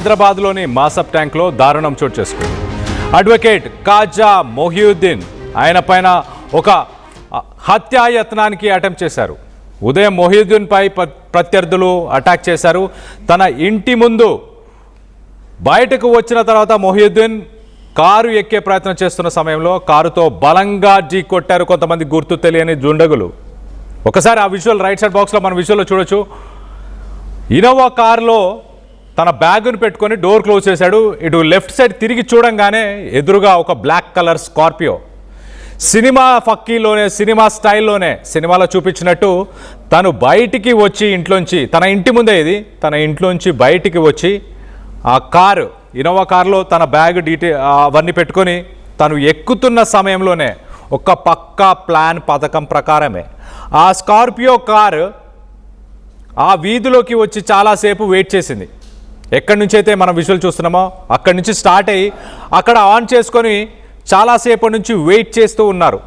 హైదరాబాద్లోని మాసప్ ట్యాంక్లో దారుణం చోటు చేసుకుంది. అడ్వకేట్ కాజా మొహియుద్దీన్ ఆయన పైన ఒక హత్యాయత్నానికి అటెంప్ట్ చేశారు. ఉదయం మొహియుద్దీన్పై ప్రత్యర్థులు అటాక్ చేశారు. తన ఇంటి ముందు బయటకు వచ్చిన తర్వాత మొహియుద్దీన్ కారు ఎక్కే ప్రయత్నం చేస్తున్న సమయంలో కారుతో బలంగా ఢీ కొట్టారు కొంతమంది గుర్తు తెలియని దుండగులు. ఒకసారి ఆ విజువల్ రైట్ సైడ్ బాక్స్లో మన విజువల్లో చూడొచ్చు. ఇనోవా కారులో తన బ్యాగును పెట్టుకొని డోర్ క్లోజ్ చేశాడు. ఇటు లెఫ్ట్ సైడ్ తిరిగి చూడంగానే ఎదురుగా ఒక బ్లాక్ కలర్ స్కార్పియో. సినిమా ఫక్కీలోనే, సినిమా స్టైల్లోనే, సినిమాలో చూపించినట్టు తను బయటికి వచ్చి ఇంట్లోంచి, తన ఇంటి ముందే ఇది, తన ఇంట్లోంచి బయటికి వచ్చి ఆ కారు, ఇనోవా కారులో తన బ్యాగ్ అవన్నీ పెట్టుకొని తను ఎక్కుతున్న సమయంలోనే ఒక పక్కా ప్లాన్ పథకం ప్రకారమే ఆ స్కార్పియో కారు ఆ వీధిలోకి వచ్చి చాలాసేపు వెయిట్ చేసింది. ఎక్కడి నుంచి అయితే మనం విజువల్ చూస్తున్నామో అక్కడి నుంచి స్టార్ట్ అయ్యి అక్కడ ఆన్ చేసుకొని చాలాసేపు నుంచి వెయిట్ చేస్తూ ఉన్నారు.